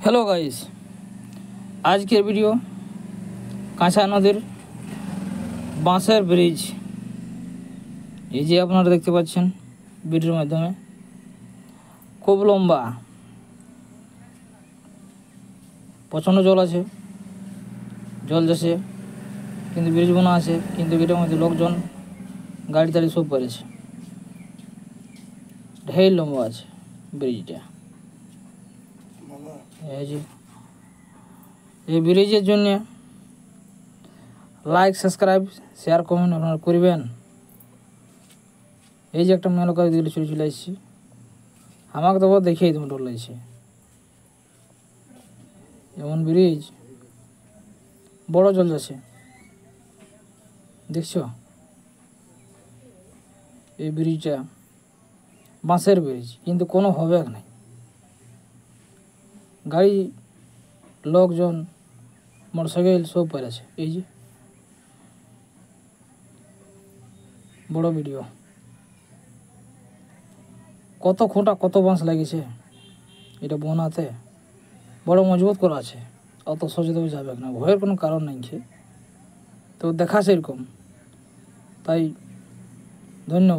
Hello guys, আজকের video কাঁচা নদীর বাঁশের ব্রিজ। এই যে আপনারা দেখতে পাচ্ছেন ভিডিওর মাধ্যমে, খুব লম্বা, প্রচণ্ড জল আছে, জল যাচ্ছে, কিন্তু ব্রিজ বোনা আছে, কিন্তু এটার মধ্যে লোকজন গাড়ি টাড়ি সব পড়েছে। ঢের লম্বা আছে ব্রিজটা। এই ব্রিজের জন্য লাইক, সাবস্ক্রাইব, শেয়ার, কমেন্ট আপনারা করবেন। এই যে একটা মেয়ে লোক দিলে চলে আসছি, আমাকে তো দেখিয়ে তোমার ডর লাগছে। এমন ব্রিজ, বড় জল যাচ্ছে, দেখছো? এই ব্রিজটা বাঁশের ব্রিজ, কিন্তু কোনো হবে নাই। গাড়ি, লোকজন, মোটরসাইকেল সব পড়েছে। এই যে বড় ভিডিও, কত খুঁটা, কত বাঁশ লাগিয়েছে এটা বোনাতে, বড় মজবুত করা আছে। অত সহজে যাবে না, ভয়ের কোনো কারণ নেই। তো দেখাচ্ছে এরকম, তাই ধন্যবাদ।